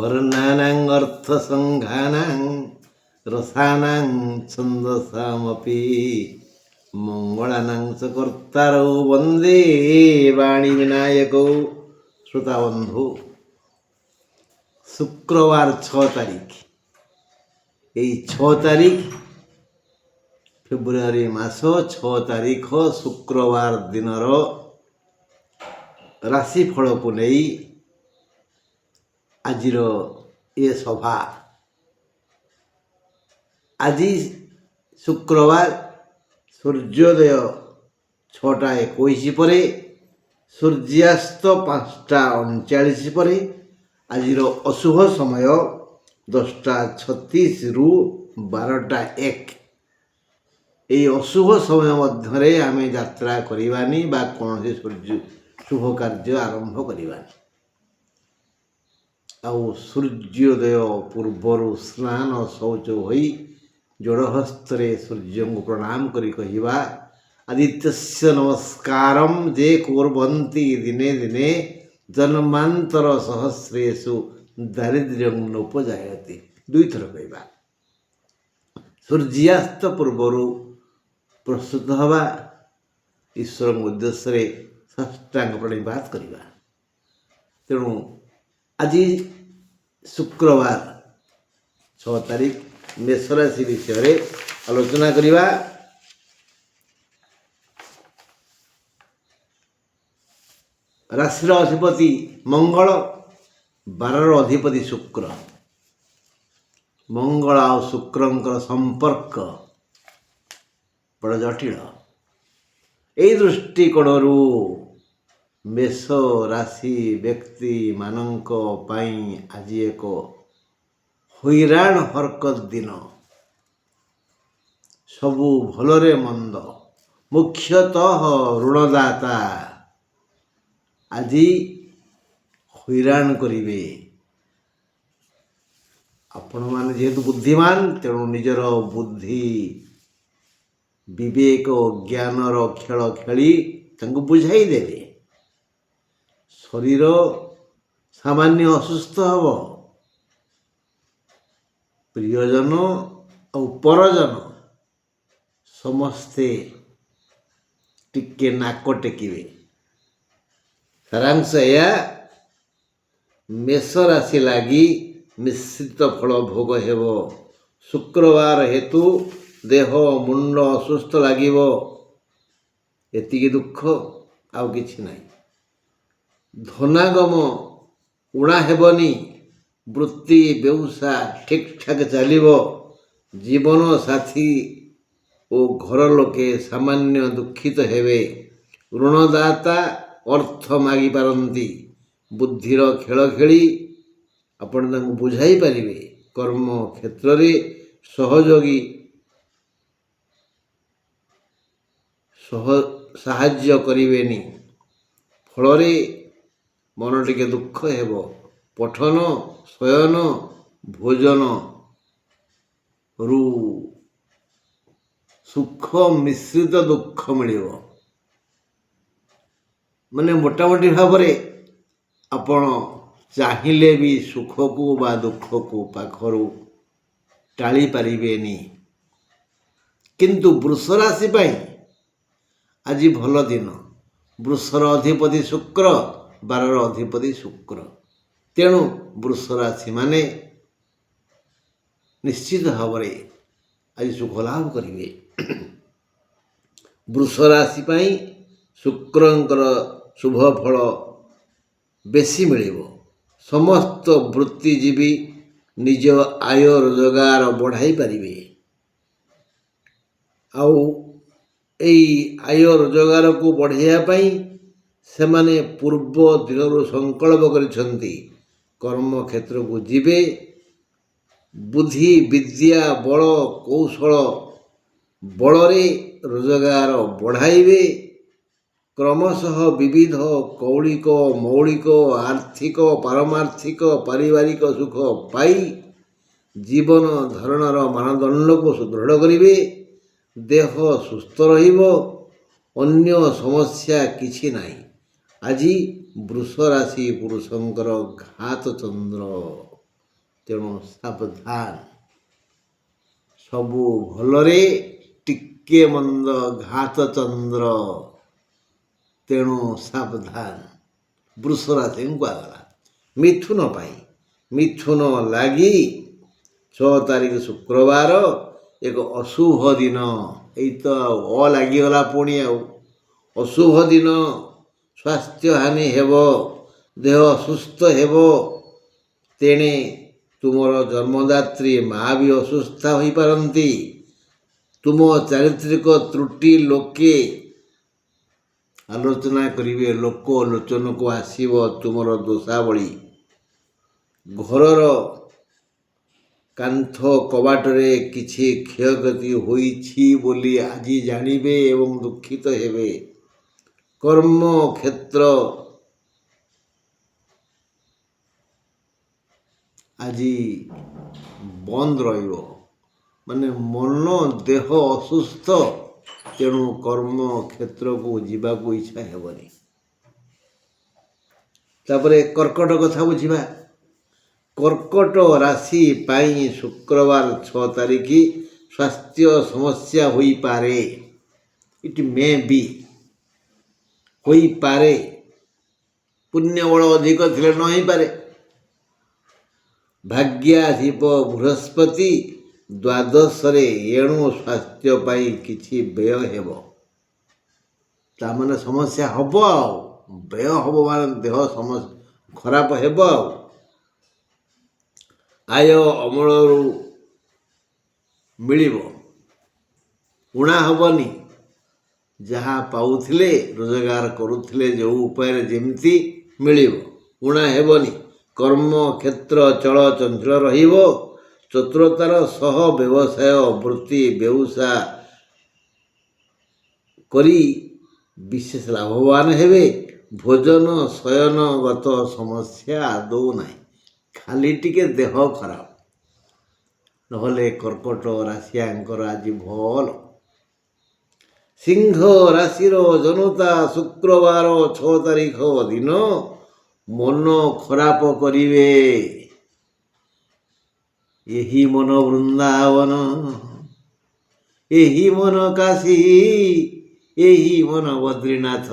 वर्णानां अर्थसङ्घानां रसानां छन्दसामपि मङ्गलानां च कर्तारौ वन्दे वाणी विनायकौ। श्रोता बंधु, शुक्रवार 6 तारिख, এই 6 তারিখ ফেব্রুয়ারি মাস 6 তারিখ শুক্রবার দিনର ରାଶିଫଳକୁ ନେଇ ଆଜିର ଏ ସଭା। ଆଜି ଶୁକ୍ରବାର ସୂର୍ଯ୍ୟୋଦୟ 6ଟା 21 ପରେ, ସୂର୍ଯ୍ୟାସ୍ତ 5ଟା 39 ପରେ, ଆଜିର ଅଶୁଭ ସମୟ 10ଟା 36ରୁ 12ଟା 1। এই ଅଶୁଭ ସମୟ ମଧ୍ୟରେ ଆମେ ଯାତ୍ରା କରିବାନି ବା କୌଣସି ଶୁଭ କାର୍ଯ୍ୟ ଆରମ୍ଭ କରିବାନି। ଆଉ ସୂର୍ଯ୍ୟୋଦୟ ପୂର୍ବରୁ ସ୍ନାନ ଶୌଚ ହୋଇ ଯୋଡ଼ହସ୍ତରେ ସୂର୍ଯ୍ୟଙ୍କୁ ପ୍ରଣାମ କରି କହିବା, ଆଦିତ୍ୟସ୍ୟ ନମସ୍କାରಂ ଯେ କୁର୍ବନ୍ତି ଦିନେ ଦିନେ ଜନ୍ମାନ୍ତର ସହସ୍ରେଷୁ ଦାରିଦ୍ର୍ୟଂ ନୋପଜାୟତେ। 2 ଥର କହିବା। ସୂର୍ଯ୍ୟାସ୍ତ ପୂର୍ବରୁ ପ୍ରସ୍ତୁତ ହେବା, ଈଶ୍ୱରଙ୍କ ଉଦ୍ଦେଶ୍ୟରେ ସାଷ୍ଟାଙ୍ଗ ପ୍ରଣିପାତ କରିବା। ତେଣୁ ଆଜି ଶୁକ୍ରବାର 6 ତାରିଖ ମେଷ ରାଶି ବିଷୟରେ ଆଲୋଚନା କରିବା। ରାଶିର ଅଧିପତି ମଙ୍ଗଳ, ବାରର ଅଧିପତି ଶୁକ୍ର। ମଙ୍ଗଳ ଆଉ ଶୁକ୍ରଙ୍କର ସମ୍ପର୍କ ବଡ଼ ଜଟିଳ। ଏହି ଦୃଷ୍ଟିକୋଣରୁ ମେଷ ରାଶି ବ୍ୟକ୍ତିମାନଙ୍କ ପାଇଁ ଆଜି ଏକ ହଇରାଣ ହରକତ ଦିନ। ସବୁ ଭଲରେ ମନ୍ଦ, ମୁଖ୍ୟତଃ ଋଣଦାତା ଆଜି ହଇରାଣ କରିବେ। ଆପଣମାନେ ଯେହେତୁ ବୁଦ୍ଧିମାନ, ତେଣୁ ନିଜର ବୁଦ୍ଧି ବିବେକ ଜ୍ଞାନର ଖେଳ ଖେଳି ତାଙ୍କୁ ବୁଝାଇ ଦେବେ। ଶରୀର ସାମାନ୍ୟ ଅସୁସ୍ଥ ହେବ। ପ୍ରିୟଜନ ଆଉ ପରଜନ ସମସ୍ତେ ଟିକେ ନାକ ଟେକିବେ। ସାରାଂଶ ଏହା, ମେଷ ରାଶି ଲାଗି ମିଶ୍ରିତ ଫଳ ଭୋଗ ହେବ। ଶୁକ୍ରବାର ହେତୁ ଦେହ ମୁଣ୍ଡ ଅସୁସ୍ଥ ଲାଗିବ। ଏତିକି ଦୁଃଖ, ଆଉ କିଛି ନାହିଁ। ଧନାଗମ ଉଣା ହେବନି। ବୃତ୍ତି ବ୍ୟବସାୟ ଠିକ୍ ଠାକ୍ ଚାଲିବ। ଜୀବନ ସାଥୀ ଓ ଘର ଲୋକେ ସାମାନ୍ୟ ଦୁଃଖିତ ହେବେ। ଋଣଦାତା ଅର୍ଥ ମାଗିପାରନ୍ତି। ବୁଦ୍ଧିର ଖେଳ ଖେଳି ଆପଣ ତାଙ୍କୁ ବୁଝାଇ ପାରିବେ। କର୍ମ କ୍ଷେତ୍ରରେ ସହଯୋଗୀ ସାହାଯ୍ୟ କରିବେନି। ଫଳରେ ମନ ଟିକେ ଦୁଃଖ ହେବ। ପଠନ ଶୟନ ଭୋଜନରୁ ସୁଖ ମିଶ୍ରିତ ଦୁଃଖ ମିଳିବ। ମାନେ ମୋଟାମୋଟି ଭାବରେ ଆପଣ ଚାହିଁଲେ ବି ସୁଖକୁ ବା ଦୁଃଖକୁ ପାଖରୁ ଟାଳି ପାରିବେନି। କିନ୍ତୁ ବୃଷ ରାଶି ପାଇଁ ଆଜି ଭଲ ଦିନ। ବୃଷର ଅଧିପତି ଶୁକ୍ର, ବାରର ଅଧିପତି ଶୁକ୍ର। ତେଣୁ ବୃଷ ରାଶି ମାନେ ନିଶ୍ଚିତ ଭାବରେ ଆଜି ସୁଖ ଲାଭ କରିବେ। ବୃଷ ରାଶି ପାଇଁ ଶୁକ୍ରଙ୍କର ଶୁଭ ଫଳ ବେଶୀ ମିଳିବ। ସମସ୍ତ ବୃତ୍ତିଜୀବୀ ନିଜ ଆୟ ରୋଜଗାର ବଢ଼ାଇ ପାରିବେ। ଆଉ ଏଇ ଆୟ ରୋଜଗାରକୁ ବଢ଼ାଇବା ପାଇଁ ସେମାନେ ପୂର୍ବ ଦିନରୁ ସଂକଳ୍ପ କରିଛନ୍ତି। କର୍ମକ୍ଷେତ୍ରକୁ ଯିବେ। ବୁଦ୍ଧି ବିଦ୍ୟା ବଳ କୌଶଳ ବଳରେ ରୋଜଗାର ବଢ଼ାଇବେ। କ୍ରମଶଃ ବିବିଧ କୌଳିକ ମୌଳିକ ଆର୍ଥିକ ପାରମାର୍ଥିକ ପାରିବାରିକ ସୁଖ ପାଇ ଜୀବନ ଧାରଣର ମାନଦଣ୍ଡକୁ ସୁଦୃଢ଼ କରିବେ। ଦେହ ସୁସ୍ଥ ରହିବ। ଅନ୍ୟ ସମସ୍ୟା କିଛି ନାହିଁ। ଆଜି ବୃଷ ରାଶି ପୁରୁଷଙ୍କର ଘାତ ଚନ୍ଦ୍ର। ତେଣୁ ସାବଧାନ। ସବୁ ଭଲରେ ଟିକେ ମନ୍ଦ ଘାତ ଚନ୍ଦ୍ର, ତେଣୁ ସାବଧାନ। ବୃଷ ରାଶିଙ୍କୁ କୁହାଗଲା। ମିଥୁନ ପାଇଁ, ମିଥୁନ ଲାଗି 6 ତାରିଖ ଶୁକ୍ରବାର ଏକ ଅଶୁଭ ଦିନ। ଏଇ ତ ଲାଗିଗଲା ପୁଣି ଆଉ। ଅଶୁଭ ଦିନ, ସ୍ୱାସ୍ଥ୍ୟ ହାନି ହେବ, ଦେହ ଅସୁସ୍ଥ ହେବ। ତେଣେ ତୁମର ଜନ୍ମଦାତ୍ରୀ ମା ବି ଅସୁସ୍ଥ ହୋଇପାରନ୍ତି। ତୁମ ଚାରିତ୍ରିକ ତ୍ରୁଟି ଲୋକେ ଆଲୋଚନା କରିବେ, ଲୋକ ଲୋଚନକୁ ଆସିବ ତୁମର ଦୋଷାବଳୀ। ଘରର କାନ୍ଥ କବାଟରେ କିଛି କ୍ଷୟକ୍ଷତି ହୋଇଛି ବୋଲି ଆଜି ଜାଣିବେ ଏବଂ ଦୁଃଖିତ ହେବେ। କର୍ମକ୍ଷେତ୍ର ଆଜି ବନ୍ଦ ରହିବ, ମାନେ ମନ ଦେହ ଅସୁସ୍ଥ, ତେଣୁ କର୍ମକ୍ଷେତ୍ରକୁ ଯିବାକୁ ଇଚ୍ଛା ହେବନି। ତାପରେ କର୍କଟ କଥା ବୁଝିବା। କର୍କଟ ରାଶି ପାଇଁ ଶୁକ୍ରବାର 6 ତାରିଖ ସ୍ୱାସ୍ଥ୍ୟ ସମସ୍ୟା ହୋଇପାରେ। ଇଟ୍ ମେ ବି, ହୋଇପାରେ। ପୁଣ୍ୟବଳ ଅଧିକ ଥିଲେ ନ ହେଇପାରେ। ଭାଗ୍ୟାଧିପ ବୃହସ୍ପତି ଦ୍ୱାଦଶରେ, ଏଣୁ ସ୍ୱାସ୍ଥ୍ୟ ପାଇଁ କିଛି ବ୍ୟୟ ହେବ। ତାମାନେ ସମସ୍ୟା ହେବ ଆଉ, ବ୍ୟୟ ହେବ ମାନେ ଦେହ ଖରାପ ହେବ ଆଉ। ଆୟ ଅମଳରୁ ମିଳିବ, ଊଣା ହେବନି। ଯାହା ପାଉଥିଲେ, ରୋଜଗାର କରୁଥିଲେ ଯେଉଁ ଉପାୟରେ ଯେମିତି ମିଳିବ, ଊଣା ହେବନି। କର୍ମକ୍ଷେତ୍ର ଚଳଚଞ୍ଚଳ ରହିବ। ଚତୁରତାର ସହ ବ୍ୟବସାୟ ବୃତ୍ତି ବ୍ୟବସାୟ କରି ବିଶେଷ ଲାଭବାନ ହେବେ। ଭୋଜନ ଶୟନଗତ ସମସ୍ୟା ଆଦୌ ନାହିଁ, ଖାଲି ଟିକେ ଦେହ ଖରାପ, ନହେଲେ କର୍କଟ ରାଶିଆଙ୍କର ଆଜି ଭଲ। ସିଂହ ରାଶିର ଜନତା ଶୁକ୍ରବାର 6 ତାରିଖ ଦିନ ମନ ଖରାପ କରିବେ। ଏହି ମନ ବୃନ୍ଦାବନ, ଏହି ମନ କାଶୀ, ଏହି ମନ ବଦ୍ରୀନାଥ,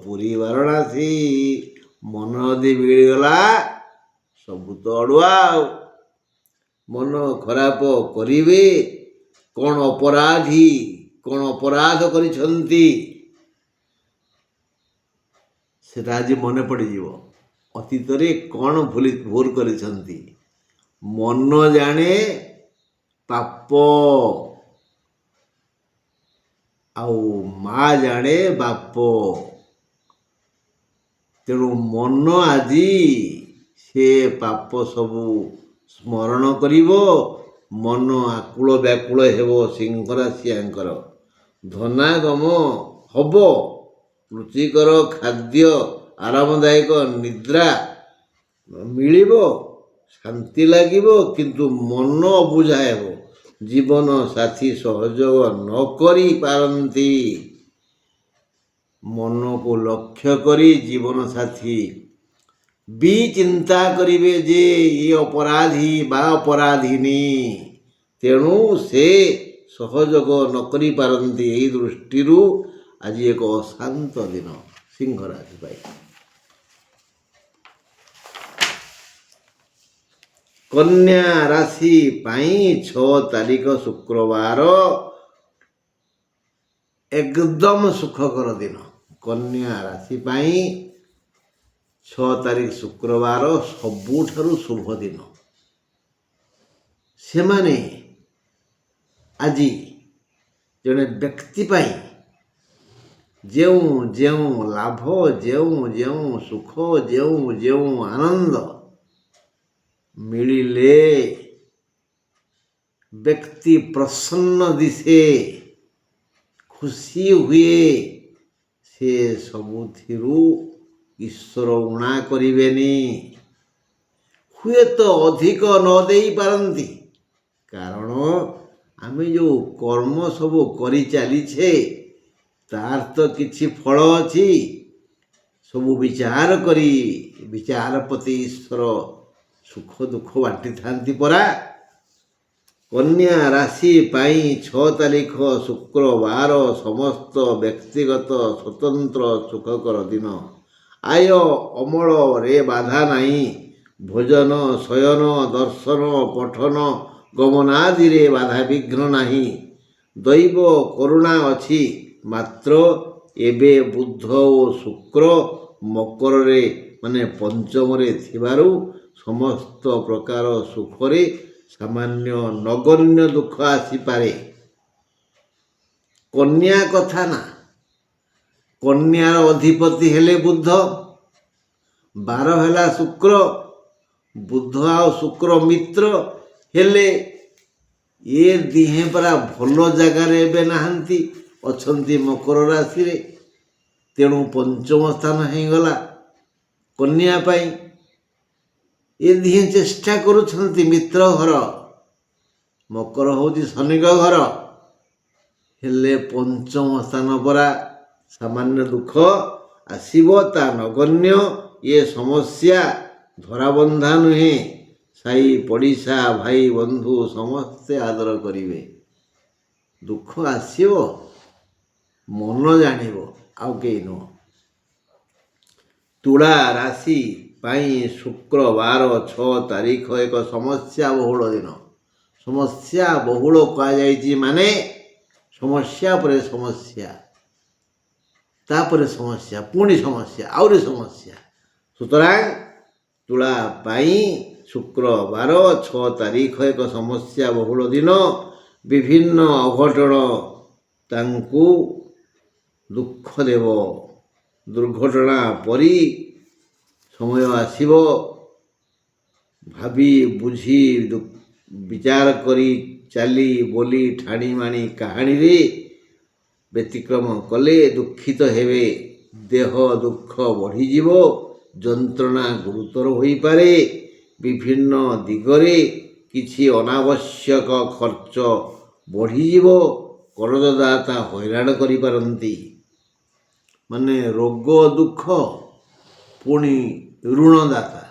ପୁରୀ ବାରାଣାସୀ। ମନ ଯଦି ମିଳିଗଲା ସବୁ ତ ଅଡ଼ୁଆ ଆଉ। ମନ ଖରାପ କରିବେ। କ'ଣ ଅପରାଧୀ, କ'ଣ ଅପରାଧ କରିଛନ୍ତି ସେଟା ଆଜି ମନେ ପଡ଼ିଯିବ। ଅତୀତରେ କ'ଣ ଭୁଲ କରିଛନ୍ତି। ମନ ଜାଣେ ପାପ, ଆଉ ମା ଜାଣେ ବାପ। ତେଣୁ ମନ ଆଜି ସେ ପାପ ସବୁ ସ୍ମରଣ କରିବ। ମନ ଆକୁଳ ବ୍ୟାକୁଳ ହେବ ସିଂହ ରାଶିଆଙ୍କର। ଧନାଗମ ହେବ, ରୁଚିକର ଖାଦ୍ୟ, ଆରାମଦାୟକ ନିଦ୍ରା ମିଳିବ, ଶାନ୍ତି ଲାଗିବ, କିନ୍ତୁ ମନ ଅବୁଝା ହେବ। ଜୀବନ ସାଥୀ ସହଯୋଗ ନ କରିପାରନ୍ତି। ମନକୁ ଲକ୍ଷ୍ୟ କରି ଜୀବନ ସାଥୀ ବି ଚିନ୍ତା କରିବେ ଯେ ଏ ଅପରାଧୀ ବା ଅପରାଧିନୀ, ତେଣୁ ସେ ସହଯୋଗ ନ କରିପାରନ୍ତି। ଏହି ଦୃଷ୍ଟିରୁ ଆଜି ଏକ ଅଶାନ୍ତ ଦିନ ସିଂହ ରାଶି ପାଇଁ। କନ୍ୟା ରାଶି ପାଇଁ 6 ତାରିଖ ଶୁକ୍ରବାର ଏକଦମ ସୁଖକର ଦିନ। କନ୍ୟା ରାଶି ପାଇଁ 6 ତାରିଖ ଶୁକ୍ରବାର ସବୁଠାରୁ ଶୁଭ ଦିନ। ସେମାନେ ଆଜି ଜଣେ ବ୍ୟକ୍ତି ପାଇଁ ଯେଉଁ ଯେଉଁ ଲାଭ, ଯେଉଁ ଯେଉଁ ସୁଖ, ଯେଉଁ ଯେଉଁ ଆନନ୍ଦ ମିଳିଲେ ବ୍ୟକ୍ତି ପ୍ରସନ୍ନ ଦିଶେ, ଖୁସି ହୁଏ, ସେ ସବୁଥିରୁ ଈଶ୍ୱର ଊଣା କରିବେନି। ହୁଏତ ଅଧିକ ନ ଦେଇପାରନ୍ତି, କାରଣ ଆମେ ଯେଉଁ କର୍ମ ସବୁ କରିଚାଲିଛେ ତାର ତ କିଛି ଫଳ ଅଛି। ସବୁ ବିଚାର କରି ବିଚାରପତି ଈଶ୍ୱର ସୁଖ ଦୁଃଖ ବାଣ୍ଟିଥାନ୍ତି ପରା। କନ୍ୟା ରାଶି ପାଇଁ 6 ତାରିଖ ଶୁକ୍ରବାର ସମସ୍ତ ବ୍ୟକ୍ତିଗତ ସ୍ୱତନ୍ତ୍ର ସୁଖକର ଦିନ। ଆୟ ଅମଳରେ ବାଧା ନାହିଁ। ଭୋଜନ ଶୟନ ଦର୍ଶନ ପଠନ ଗମନାଦିରେ ବାଧାବିଘ୍ନ ନାହିଁ। ଦୈବ କରୁଣା ଅଛି। ମାତ୍ର ଏବେ ବୁଧ ଓ ଶୁକ୍ର ମକରରେ ପଞ୍ଚମରେ ଥିବାରୁ ସମସ୍ତ ପ୍ରକାର ସୁଖରେ ସାମାନ୍ୟ ନଗଣ୍ୟ ଦୁଃଖ ଆସିପାରେ। କନ୍ୟା କଥା ନା, କନ୍ୟାର ଅଧିପତି ହେଲେ ବୁଧ, ବାର ହେଲା ଶୁକ୍ର। ବୁଧ ଆଉ ଶୁକ୍ର ମିତ୍ର ହେଲେ ଏ ଦିହେଁ ପରା ଭଲ ଜାଗାରେ ଏବେ ନାହାନ୍ତି, ଅଛନ୍ତି ମକର ରାଶିରେ। ତେଣୁ ପଞ୍ଚମ ସ୍ଥାନ ହେଇଗଲା କନ୍ୟା ପାଇଁ। ଏ ଦିହେଁ ଚେଷ୍ଟା କରୁଛନ୍ତି ମିତ୍ର ଘର, ମକର ହେଉଛି ଶନିଙ୍କ ଘର, ହେଲେ ପଞ୍ଚମ ସ୍ଥାନ ପରା। ସାମାନ୍ୟ ଦୁଃଖ ଆସିବ, ତା ନଗଣ୍ୟ। ଏ ସମସ୍ୟା ଧରାବନ୍ଧା ନୁହେଁ। ସାଇ ପଡ଼ିଶା ଭାଇ ବନ୍ଧୁ ସମସ୍ତେ ଆଦର କରିବେ। ଦୁଃଖ ଆସିବ, ମନ ଜାଣିବ, ଆଉ କେହି ନୁହଁ। ତୁଳା ରାଶି ପାଇଁ ଶୁକ୍ରବାର 6 ତାରିଖ ଏକ ସମସ୍ୟା ବହୁଳ ଦିନ। ସମସ୍ୟା ବହୁଳ କୁହାଯାଇଛି ମାନେ ସମସ୍ୟା ପରେ ସମସ୍ୟା, ତାପରେ ସମସ୍ୟା, ପୁଣି ସମସ୍ୟା, ଆହୁରି ସମସ୍ୟା। ସୁତରାଂ ତୁଳା ପାଇଁ ଶୁକ୍ରବାର 6 ତାରିଖ ଏକ ସମସ୍ୟା ବହୁଳ ଦିନ। ବିଭିନ୍ନ ଅଘଟଣ ତାଙ୍କୁ ଦୁଃଖ ଦେବ। ଦୁର୍ଘଟଣା ପରି ସମୟ ଆସିବ। ଭାବି ବୁଝି ବିଚାର କରି ଚାଲି ବୋଲି ଠାଣିମାଣି କାହାଣୀରେ ବ୍ୟତିକ୍ରମ କଲେ ଦୁଃଖିତ ହେବେ। ଦେହ ଦୁଃଖ ବଢ଼ିଯିବ, ଯନ୍ତ୍ରଣା ଗୁରୁତର ହୋଇପାରେ। ବିଭିନ୍ନ ଦିଗରେ କିଛି ଅନାବଶ୍ୟକ ଖର୍ଚ୍ଚ ବଢ଼ିଯିବ। କରଜଦାତା ହଇରାଣ କରିପାରନ୍ତି। ରୋଗ ଦୁଃଖ, ପୁଣି ଋଣଦାତା,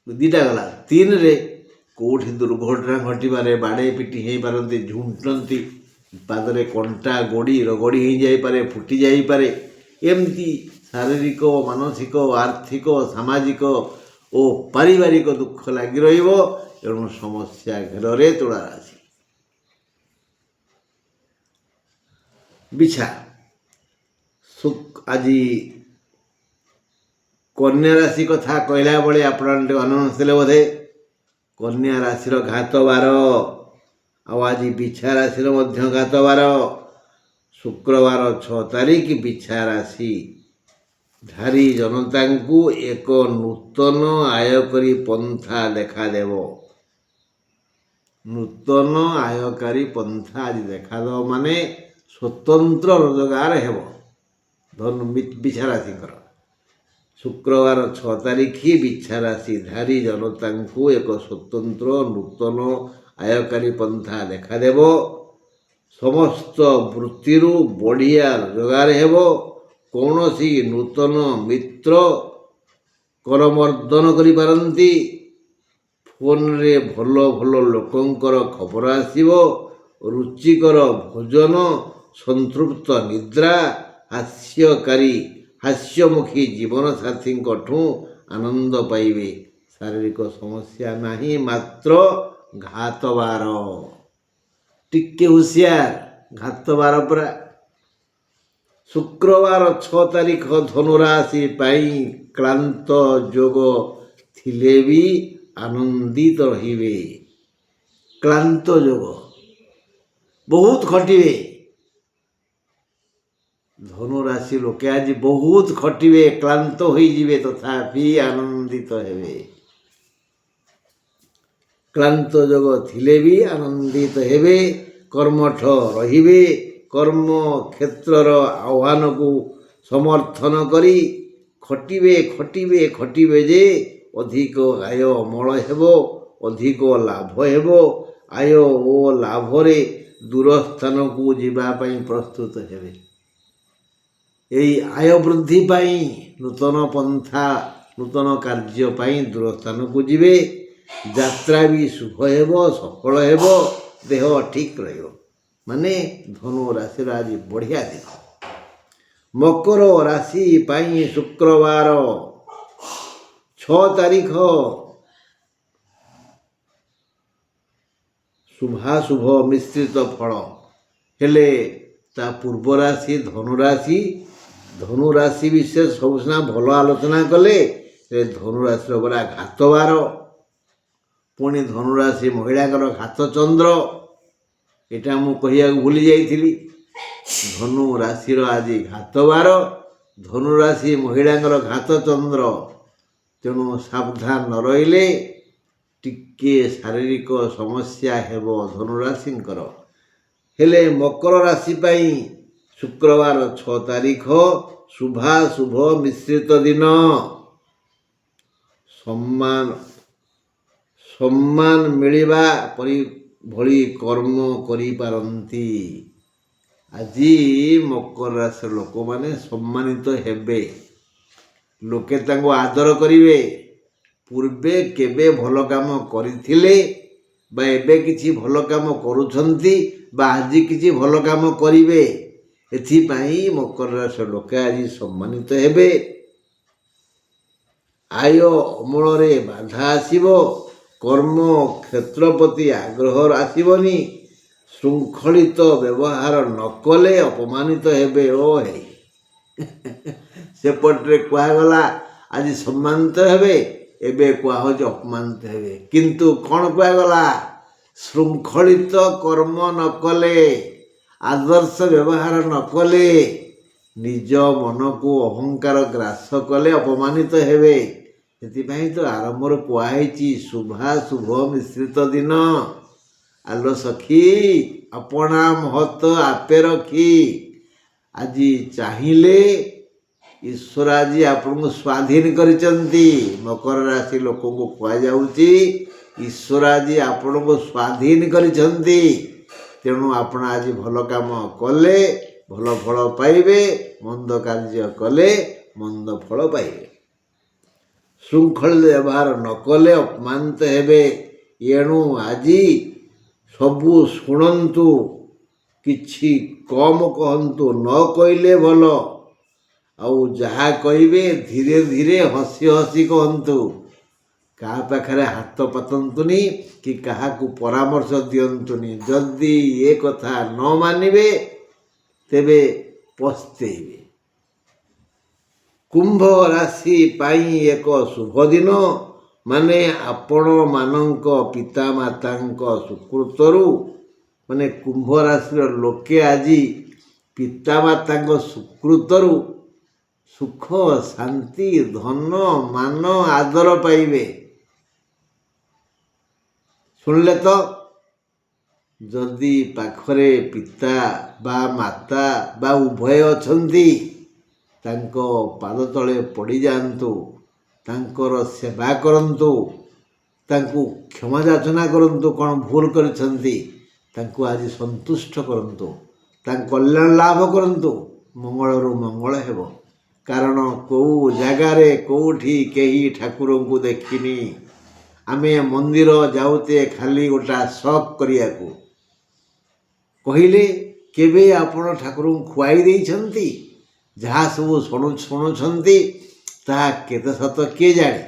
ଦୁଇଟା ଗଲା। 3ରେ କେଉଁଠି ଦୁର୍ଘଟଣା ଘଟିପାରେ, ବାଡ଼େଇ ପିଟି ହେଇପାରନ୍ତି, ଝୁଣ୍ଟନ୍ତି, ପାଦରେ କଣ୍ଟା ଗୋଡ଼ି ରଗଡ଼ି ହେଇଯାଇପାରେ, ଫୁଟି ଯାଇପାରେ। ଏମିତି ଶାରୀରିକ ମାନସିକ ଆର୍ଥିକ ସାମାଜିକ ଓ ପାରିବାରିକ ଦୁଃଖ ଲାଗି ରହିବ। ଏଣୁ ସମସ୍ୟା ଘେରରେ ତୁଳା ରାଶି। ବିଛା ଆଜି କନ୍ୟା ରାଶି କଥା କହିଲା ବେଳେ ଆପଣମାନେ ଟିକେ ଅନୁନଥିଲେ ବୋଧେ। କନ୍ୟା ରାଶିର ଘାତ ବାର, ଆଉ ଆଜି ବିଛା ରାଶିର ମଧ୍ୟ ଘାତ ବାର। ଶୁକ୍ରବାର 6 ତାରିଖ ବିଛା ରାଶି ଧାରୀ ଜନତାଙ୍କୁ ଏକ ନୂତନ ଆୟକରୀ ପନ୍ଥା ଦେଖାଦେବ। ନୂତନ ଆୟକାରୀ ପନ୍ଥା ଆଜି ଦେଖାଦେବ ମାନେ ସ୍ୱତନ୍ତ୍ର ରୋଜଗାର ହେବ ବିଛା ରାଶିଙ୍କର। ଶୁକ୍ରବାର 6 ତାରିଖ ବିଛା ରାଶି ଧାରୀ ଜନତାଙ୍କୁ ଏକ ସ୍ୱତନ୍ତ୍ର ନୂତନ ଆୟକାରୀ ପନ୍ଥା ଦେଖାଦେବ। ସମସ୍ତ ବୃତ୍ତିରୁ ବଢ଼ିଆ ରୋଜଗାର ହେବ। କୌଣସି ନୂତନ ମିତ୍ର କରମର୍ଦ୍ଦନ କରିପାରନ୍ତି। ଫୋନରେ ଭଲ ଭଲ ଲୋକଙ୍କର ଖବର ଆସିବ। ରୁଚିକର ଭୋଜନ, ସନ୍ତୃପ୍ତ ନିଦ୍ରା, ହାସ୍ୟମୁଖୀ ଜୀବନସାଥୀଙ୍କଠୁ ଆନନ୍ଦ ପାଇବେ। ଶାରୀରିକ ସମସ୍ୟା ନାହିଁ, ମାତ୍ର ଘାତବାର। ଟିକେ ହୁସିଆର, ଘାତବାର ପରା। ଶୁକ୍ରବାର 6 ତାରିଖ ଧନୁରାଶି ପାଇଁ କ୍ଳାନ୍ତ ଯୋଗ ଥିଲେ ବି ଆନନ୍ଦିତ ରହିବେ। କ୍ଳାନ୍ତ ଯୋଗ, ବହୁତ ଖଟିବେ। ଧନୁରାଶି ଲୋକେ ଆଜି ବହୁତ ଖଟିବେ, କ୍ଳାନ୍ତ ହୋଇଯିବେ, ତଥାପି ଆନନ୍ଦିତ ହେବେ। କ୍ଳାନ୍ତ ଯୋଗ ଥିଲେ ବି ଆନନ୍ଦିତ ହେବେ। କର୍ମଠ ରହିବେ। କର୍ମ କ୍ଷେତ୍ରର ଆହ୍ୱାନକୁ ସମର୍ଥନ କରି ଖଟିବେ ଯେ ଅଧିକ ଆୟ ଅମଳ ହେବ, ଅଧିକ ଲାଭ ହେବ। ଆୟ ଓ ଲାଭରେ ଦୂର ସ୍ଥାନକୁ ଯିବା ପାଇଁ ପ୍ରସ୍ତୁତ ହେବେ। ଏହି ଆୟ ବୃଦ୍ଧି ପାଇଁ ନୂତନ ପନ୍ଥା ନୂତନ କାର୍ଯ୍ୟ ପାଇଁ ଦୂର ସ୍ଥାନକୁ ଯିବେ। ଯାତ୍ରା ବି ଶୁଭ ହେବ, ସଫଳ ହେବ, ଦେହ ଠିକ୍ ରହିବ। ମାନେ ଧନୁ ରାଶିର ଆଜି ବଢ଼ିଆ ଦିନ। ମକର ରାଶି ପାଇଁ ଶୁକ୍ରବାର 6 ତାରିଖ ଶୁଭାଶୁଭ ମିଶ୍ରିତ ଫଳ। ହେଲେ ତା ପୂର୍ବ ରାଶି ଧନୁରାଶି, ଧନୁରାଶି ବିଷୟରେ ସବୁ ସିନା ଭଲ ଆଲୋଚନା କଲେ, ଧନୁରାଶିର ପରା ଘାତବାର। ପୁଣି ଧନୁରାଶି ମହିଳାଙ୍କର ଘାତ ଚନ୍ଦ୍ର, ଏଇଟା ମୁଁ କହିବାକୁ ଭୁଲି ଯାଇଥିଲି। ଧନୁ ରାଶିର ଆଜି ଘାତବାର, ଧନୁରାଶି ମହିଳାଙ୍କର ଘାତ ଚନ୍ଦ୍ର। ତେଣୁ ସାବଧାନ ନ ରହିଲେ ଟିକିଏ ଶାରୀରିକ ସମସ୍ୟା ହେବ ଧନୁରାଶିଙ୍କର। ହେଲେ ମକର ରାଶି ପାଇଁ ଶୁକ୍ରବାର 6 ତାରିଖ ଶୁଭାଶୁଭ ମିଶ୍ରିତ ଦିନ। ସମ୍ମାନ ମିଳିବା ଭଳି କର୍ମ କରିପାରନ୍ତି। ଆଜି ମକର ରାଶିର ଲୋକମାନେ ସମ୍ମାନିତ ହେବେ, ଲୋକେ ତାଙ୍କୁ ଆଦର କରିବେ। ପୂର୍ବେ କେବେ ଭଲ କାମ କରିଥିଲେ ବା ଏବେ କିଛି ଭଲ କାମ କରୁଛନ୍ତି ବା ଆଜି କିଛି ଭଲ କାମ କରିବେ, ଏଥିପାଇଁ ମକର ରାଶିର ଲୋକେ ଆଜି ସମ୍ମାନିତ ହେବେ। ଆୟ ଅମଳରେ ବାଧା ଆସିବ, କର୍ମ କ୍ଷେତ୍ର ପ୍ରତି ଆଗ୍ରହ ଆସିବନି, ଶୃଙ୍ଖଳିତ ବ୍ୟବହାର ନ କଲେ ଅପମାନିତ ହେବେ। ଓ ହେ ସେପଟରେ କୁହାଗଲା ଆଜି ସମ୍ମାନିତ ହେବେ, ଏବେ କୁହାହେଉଛି ଅପମାନିତ ହେବେ। କିନ୍ତୁ କ'ଣ କୁହାଗଲା? ଶୃଙ୍ଖଳିତ କର୍ମ ନ କଲେ, ଆଦର୍ଶ ବ୍ୟବହାର ନ କଲେ, ନିଜ ମନକୁ ଅହଙ୍କାର ଗ୍ରାସ କଲେ ଅପମାନିତ ହେବେ। ସେଥିପାଇଁ ତ ଆରମ୍ଭରୁ କୁହାହେଇଛି ଶୁଭାଶୁଭ ମିଶ୍ରିତ ଦିନ। ଆଲୋ ସଖୀ, ଆପଣା ମହତ ଆପେ ରଖି। ଆଜି ଚାହିଁଲେ ଈଶ୍ୱର ଆଜି ଆପଣଙ୍କୁ ସ୍ୱାଧୀନ କରିଛନ୍ତି। ମକର ରାଶି ଲୋକଙ୍କୁ କୁହାଯାଉଛି ଈଶ୍ୱର ଆଜି ଆପଣଙ୍କୁ ସ୍ୱାଧୀନ କରିଛନ୍ତି। ତେଣୁ ଆପଣ ଆଜି ଭଲ କାମ କଲେ ଭଲ ଫଳ ପାଇବେ, ମନ୍ଦ କାର୍ଯ୍ୟ କଲେ ମନ୍ଦ ଫଳ ପାଇବେ। ଶୃଙ୍ଖଳିତ ବ୍ୟବହାର ନ କଲେ ଅପମାନିତ ହେବେ। ଏଣୁ ଆଜି ସବୁ ଶୁଣନ୍ତୁ, କିଛି କମ୍ କହନ୍ତୁ, ନ କହିଲେ ଭଲ। ଆଉ ଯାହା କହିବେ ଧୀରେ ଧୀରେ ହସି ହସି କହନ୍ତୁ। କାହା ପାଖରେ ହାତ ପାତନ୍ତୁନି କି କାହାକୁ ପରାମର୍ଶ ଦିଅନ୍ତୁନି। ଯଦି ଏ କଥା ନ ମାନିବେ ତେବେ ପସ୍ତେଇବେ। କୁମ୍ଭ ରାଶି ପାଇଁ ଏକ ଶୁଭ ଦିନ। ମାନେ ଆପଣମାନଙ୍କ ପିତାମାତାଙ୍କ ସୁକୃତରୁ, ମାନେ କୁମ୍ଭ ରାଶିର ଲୋକେ ଆଜି ପିତାମାତାଙ୍କ ସୁକୃତରୁ ସୁଖ, ଶାନ୍ତି, ଧନ, ମାନ, ଆଦର ପାଇବେ। ଶୁଣିଲେ ତ? ଯଦି ପାଖରେ ପିତା ବା ମାତା ବା ଉଭୟ ଅଛନ୍ତି, ତାଙ୍କ ପାଦ ତଳେ ପଡ଼ିଯାଆନ୍ତୁ, ତାଙ୍କର ସେବା କରନ୍ତୁ, ତାଙ୍କୁ କ୍ଷମା ଯାଚନା କରନ୍ତୁ। କ'ଣ ଭୁଲ କରିଛନ୍ତି ତାଙ୍କୁ ଆଜି ସନ୍ତୁଷ୍ଟ କରନ୍ତୁ, ତାଙ୍କ କଲ୍ୟାଣ ଲାଭ କରନ୍ତୁ, ମଙ୍ଗଳରୁ ମଙ୍ଗଳ ହେବ। କାରଣ କେଉଁ ଜାଗାରେ କେଉଁଠି କେହି ଠାକୁରଙ୍କୁ ଦେଖିନି। ଆମେ ମନ୍ଦିର ଯାଉତେ ଖାଲି ଗୋଟା ସକ୍ କରିବାକୁ। କହିଲେ କେବେ ଆପଣ ଠାକୁରଙ୍କୁ ଖୁଆଇ ଦେଇଛନ୍ତି? ଯାହା ସବୁ ଶୁଣୁଛନ୍ତି ତାହା କେତେ ସତ କିଏ ଜାଣେ?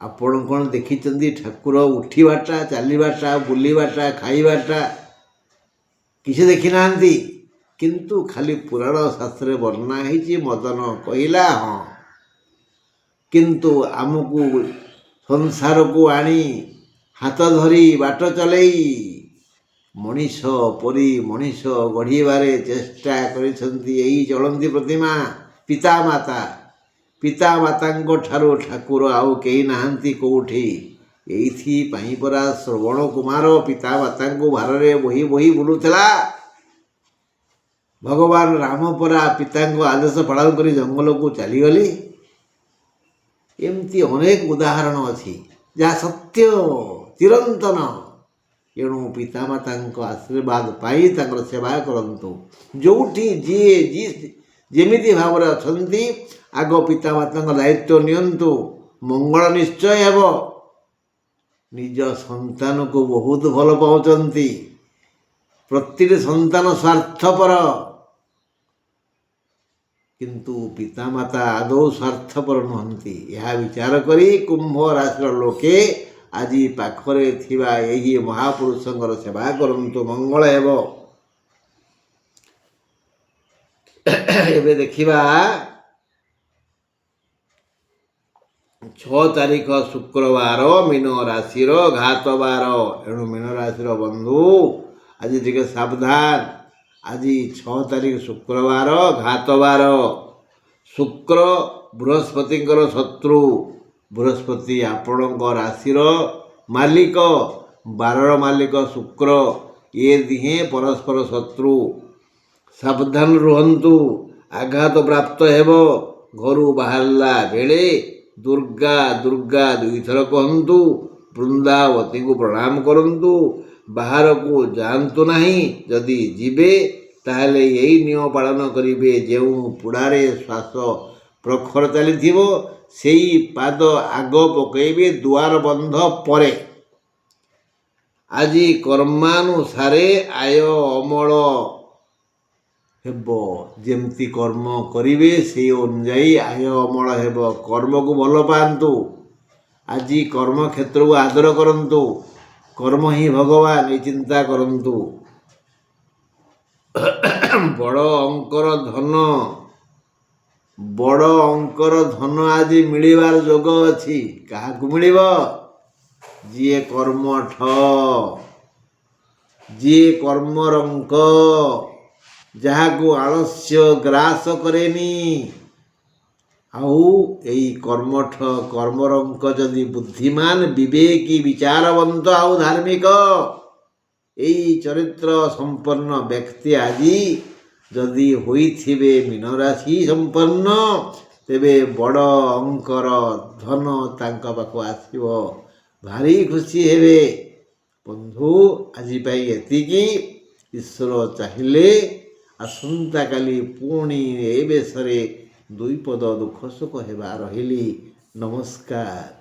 ଆପଣ କ'ଣ ଦେଖିଛନ୍ତି ଠାକୁର ଉଠିବାଟା, ଚାଲିବାଟା, ବୁଲିବାଟା, ଖାଇବାଟା? କିଛି ଦେଖିନାହାନ୍ତି। କିନ୍ତୁ ଖାଲି ପୁରାଣ ଶାସ୍ତ୍ରରେ ବର୍ଣ୍ଣନା ହେଇଛି, ମଦନ କହିଲା ହଁ। କିନ୍ତୁ ଆମକୁ ସଂସାରକୁ ଆଣି ହାତ ଧରି ବାଟ ଚଲେଇ ମଣିଷ ପରି ମଣିଷ ଗଢ଼ିବାରେ ଚେଷ୍ଟା କରିଛନ୍ତି ଏଇ ଚଳନ୍ତି ପ୍ରତିମା ପିତାମାତା। ପିତାମାତାଙ୍କ ଠାରୁ ଠାକୁର ଆଉ କେହି ନାହାନ୍ତି କେଉଁଠି। ଏଇଥିପାଇଁ ପରା ଶ୍ରବଣ କୁମାର ପିତାମାତାଙ୍କୁ ଭାରରେ ବୋହି ବୋହି ବୁଲୁଥିଲା। ଭଗବାନ ରାମ ପରା ପିତାଙ୍କ ଆଦେଶ ପାଳନ କରି ଜଙ୍ଗଲକୁ ଚାଲିଗଲେ। ଏମିତି ଅନେକ ଉଦାହରଣ ଅଛି ଯାହା ସତ୍ୟ ଚିରନ୍ତନ। ଏଣୁ ପିତାମାତାଙ୍କ ଆଶୀର୍ବାଦ ପାଇ ତାଙ୍କର ସେବା କରନ୍ତୁ। ଯେଉଁଠି ଯିଏ ଯେମିତି ଭାବରେ ଅଛନ୍ତି ଆଗ ପିତାମାତାଙ୍କ ଦାୟିତ୍ୱ ନିଅନ୍ତୁ, ମଙ୍ଗଳ ନିଶ୍ଚୟ ହେବ। ନିଜ ସନ୍ତାନକୁ ବହୁତ ଭଲ ପାଉଛନ୍ତି। ପ୍ରତିଟି ସନ୍ତାନ ସ୍ୱାର୍ଥପର, କିନ୍ତୁ ପିତାମାତା ଆଦୌ ସ୍ୱାର୍ଥପର ନୁହନ୍ତି। ଏହା ବିଚାର କରି କୁମ୍ଭ ରାଶିର ଲୋକେ ଆଜି ପାଖରେ ଥିବା ଏହି ମହାପୁରୁଷଙ୍କର ସେବା କରନ୍ତୁ, ମଙ୍ଗଳ ହେବ। ଏବେ ଦେଖିବା 6 ତାରିଖ ଶୁକ୍ରବାର, ମୀନ ରାଶିର ଘାତବାର। ଏଣୁ ମୀନ ରାଶିର ବନ୍ଧୁ ଆଜି ଟିକେ ସାବଧାନ। ଆଜି 6 ତାରିଖ ଶୁକ୍ରବାର, ଘାତବାର। ଶୁକ୍ର ବୃହସ୍ପତିଙ୍କର ଶତ୍ରୁ। ବୃହସ୍ପତି ଆପଣଙ୍କ ରାଶିର ମାଲିକ, ବାରର ମାଲିକ ଶୁକ୍ର। ଏ ଦିହେଁ ପରସ୍ପର ଶତ୍ରୁ। ସାବଧାନ ରୁହନ୍ତୁ, ଆଘାତ ପ୍ରାପ୍ତ ହେବ। ଘରୁ ବାହାରିଲା ବେଳେ ଦୁର୍ଗା ଦୁର୍ଗା 2 ଥର କହନ୍ତୁ। ବୃନ୍ଦାବତୀଙ୍କୁ ପ୍ରଣାମ କରନ୍ତୁ। ବାହାରକୁ ଯାଆନ୍ତୁ ନାହିଁ। ଯଦି ଯିବେ ତାହେଲେ ଏହି ନିୟମ ପାଳନ କରିବେ, ଯେଉଁ ପୁଡ଼ାରେ ଶ୍ୱାସ ପ୍ରଖର ଚାଲିଥିବ ସେଇ ପାଦ ଆଗ ପକାଇବେ, ଦୁଆର ବନ୍ଧ ପରେ। ଆଜି କର୍ମାନୁସାରେ ଆୟ ଅମଳ ହେବ। ଯେମିତି କର୍ମ କରିବେ ସେହି ଅନୁଯାୟୀ ଆୟ ଅମଳ ହେବ। କର୍ମକୁ ଭଲ ପାଆନ୍ତୁ। ଆଜି କର୍ମକ୍ଷେତ୍ରକୁ ଆଦର କରନ୍ତୁ। କର୍ମ ହିଁ ଭଗବାନ, ଏହି ଚିନ୍ତା କରନ୍ତୁ। ବଡ଼ ଅଙ୍କର ଧନ ଆଜି ମିଳିବାର ଯୋଗ ଅଛି। କାହାକୁ ମିଳିବ? ଯିଏ କର୍ମଠ, ଯିଏ କର୍ମରଙ୍କ, ଯାହାକୁ ଆଳସ୍ୟ ଗ୍ରାସ କରେନି। ଆଉ ଏଇ କର୍ମଠ କର୍ମରଙ୍କ ଯଦି ବୁଦ୍ଧିମାନ, ବିବେକୀ, ବିଚାରବନ୍ତ ଆଉ ଧାର୍ମିକ, ଏଇ ଚରିତ୍ର ସମ୍ପନ୍ନ ବ୍ୟକ୍ତି ଆଜି ଯଦି ହୋଇଥିବେ ମୀନରାଶି ସମ୍ପନ୍ନ, ତେବେ ବଡ଼ ଅଙ୍କର ଧନ ତାଙ୍କ ପାଖକୁ ଆସିବ। ଭାରି ଖୁସି ହେବେ। ବନ୍ଧୁ ଆଜି ପାଇଁ ଏତିକି। ଈଶ୍ୱର ଚାହିଁଲେ ଆସନ୍ତାକାଲି ପୁଣି ଏ ବେଶରେ 2 ପଦ ଦୁଃଖ ସୁଖ ହେବା। ରହିଲି, ନମସ୍କାର।